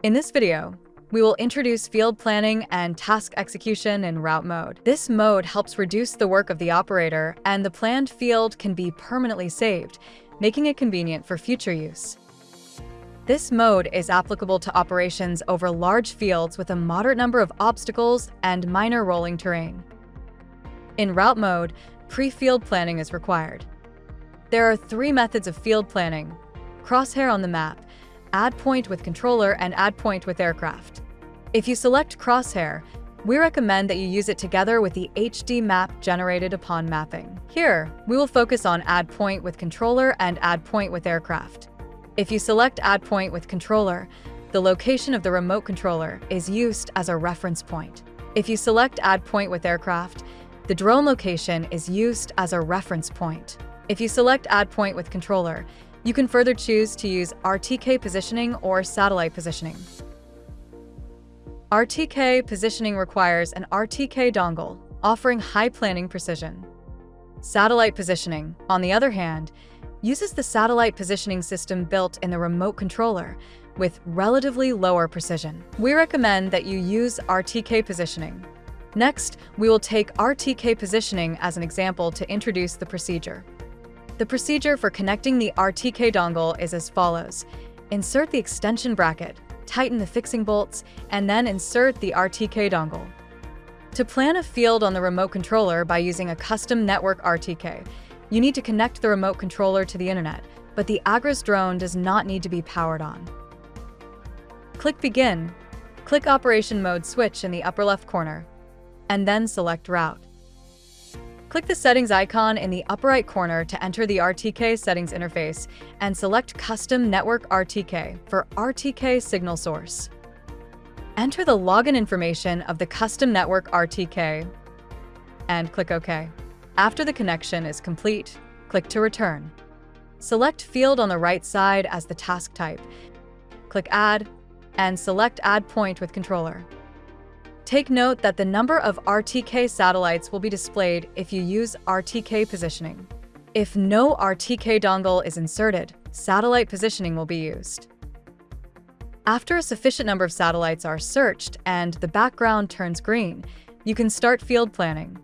In this video, we will introduce field planning and task execution in route mode. This mode helps reduce the work of the operator, and the planned field can be permanently saved, making it convenient for future use. This mode is applicable to operations over large fields with a moderate number of obstacles and minor rolling terrain. In route mode, pre-field planning is required. There are three methods of field planning: crosshair on the map, add point with controller, and add point with aircraft. If you select crosshair, we recommend that you use it together with the HD map generated upon mapping. Here, we will focus on add point with controller and add point with aircraft. If you select add point with controller, the location of the remote controller is used as a reference point. If you select add point with aircraft, the drone location is used as a reference point. If you select add point with controller, you can further choose to use RTK positioning or satellite positioning. RTK positioning requires an RTK dongle, offering high planning precision. Satellite positioning, on the other hand, uses the satellite positioning system built in the remote controller with relatively lower precision. We recommend that you use RTK positioning. Next, we will take RTK positioning as an example to introduce the procedure. The procedure for connecting the RTK dongle is as follows. Insert the extension bracket, tighten the fixing bolts, and then insert the RTK dongle. To plan a field on the remote controller by using a custom network RTK, you need to connect the remote controller to the internet, but the Agras drone does not need to be powered on. Click Begin, click Operation Mode switch in the upper left corner, and then select Route. Click the settings icon in the upper right corner to enter the RTK settings interface and select Custom Network RTK for RTK signal source. Enter the login information of the custom network RTK and click OK. After the connection is complete, click to return. Select Field on the right side as the task type. Click Add and select Add Point with controller. Take note that the number of RTK satellites will be displayed if you use RTK positioning. If no RTK dongle is inserted, satellite positioning will be used. After a sufficient number of satellites are searched and the background turns green, you can start field planning.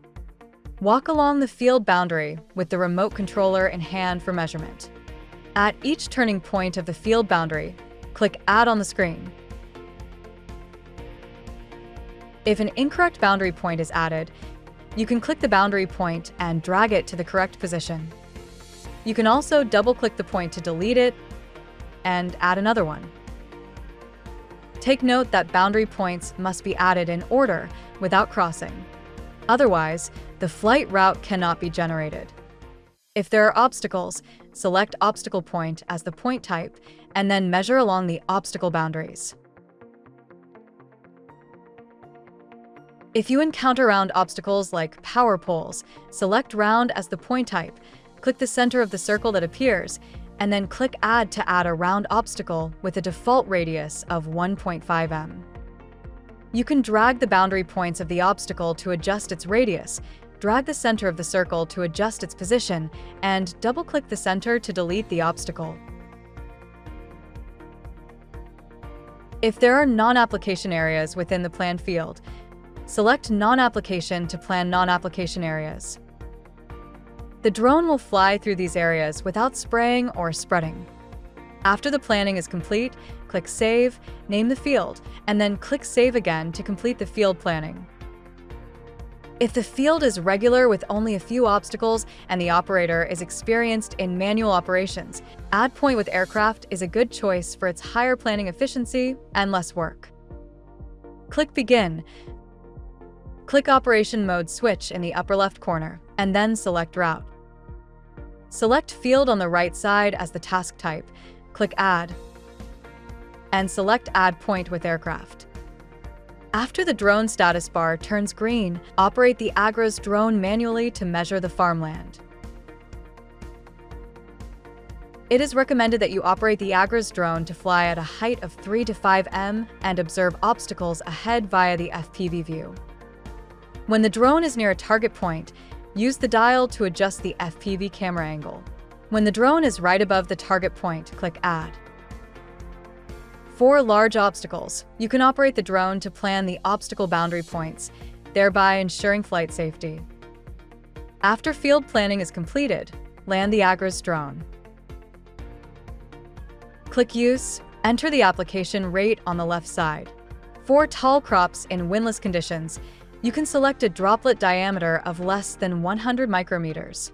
Walk along the field boundary with the remote controller in hand for measurement. At each turning point of the field boundary, click Add on the screen. If an incorrect boundary point is added, you can click the boundary point and drag it to the correct position. You can also double-click the point to delete it and add another one. Take note that boundary points must be added in order without crossing. Otherwise, the flight route cannot be generated. If there are obstacles, select Obstacle Point as the point type and then measure along the obstacle boundaries. If you encounter round obstacles like power poles, select Round as the point type, click the center of the circle that appears, and then click Add to add a round obstacle with a default radius of 1.5 m. You can drag the boundary points of the obstacle to adjust its radius, drag the center of the circle to adjust its position, and double-click the center to delete the obstacle. If there are non-application areas within the planned field, select Non-application to plan non-application areas. The drone will fly through these areas without spraying or spreading. After the planning is complete, click Save, name the field, and then click Save again to complete the field planning. If the field is regular with only a few obstacles and the operator is experienced in manual operations, Add Point with aircraft is a good choice for its higher planning efficiency and less work. Click Begin. Click Operation Mode switch in the upper left corner, and then select Route. Select Field on the right side as the task type, click Add, and select Add Point with aircraft. After the drone status bar turns green, operate the Agras drone manually to measure the farmland. It is recommended that you operate the Agras drone to fly at a height of 3 to 5 m and observe obstacles ahead via the FPV view. When the drone is near a target point, use the dial to adjust the FPV camera angle. When the drone is right above the target point, click Add. For large obstacles, you can operate the drone to plan the obstacle boundary points, thereby ensuring flight safety. After field planning is completed, land the Agras drone. Click Use, enter the application rate on the left side. For tall crops in windless conditions, you can select a droplet diameter of less than 100 micrometers.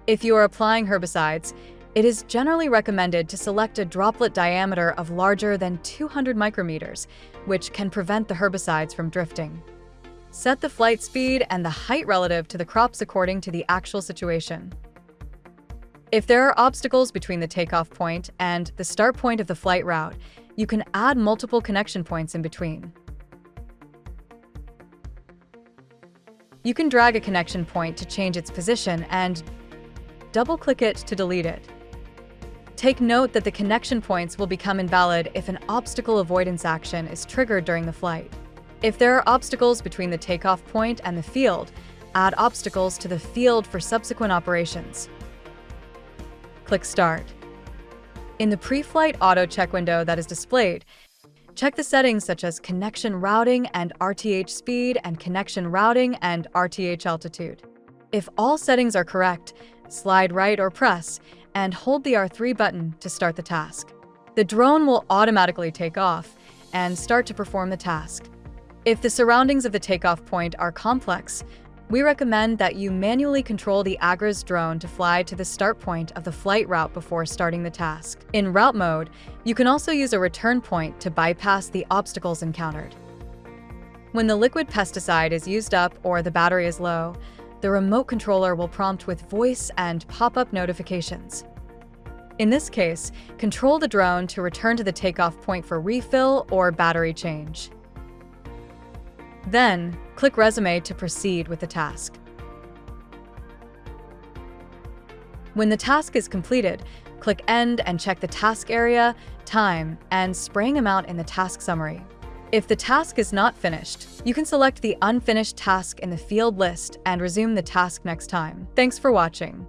If you are applying herbicides, it is generally recommended to select a droplet diameter of larger than 200 micrometers, which can prevent the herbicides from drifting. Set the flight speed and the height relative to the crops according to the actual situation. If there are obstacles between the takeoff point and the start point of the flight route, you can add multiple connection points in between. You can drag a connection point to change its position and double-click it to delete it. Take note that the connection points will become invalid if an obstacle avoidance action is triggered during the flight. If there are obstacles between the takeoff point and the field, add obstacles to the field for subsequent operations. Click Start. In the pre-flight auto check window that is displayed, check the settings such as connection routing and RTH speed and connection routing and RTH altitude. If all settings are correct, slide right or press and hold the R3 button to start the task. The drone will automatically take off and start to perform the task. If the surroundings of the takeoff point are complex, we recommend that you manually control the Agras drone to fly to the start point of the flight route before starting the task. In route mode, you can also use a return point to bypass the obstacles encountered. When the liquid pesticide is used up or the battery is low, the remote controller will prompt with voice and pop-up notifications. In this case, control the drone to return to the takeoff point for refill or battery change. Then, click Resume to proceed with the task. When the task is completed, click End and check the task area, time, and spraying amount in the task summary. If the task is not finished, you can select the unfinished task in the field list and resume the task next time. Thanks for watching.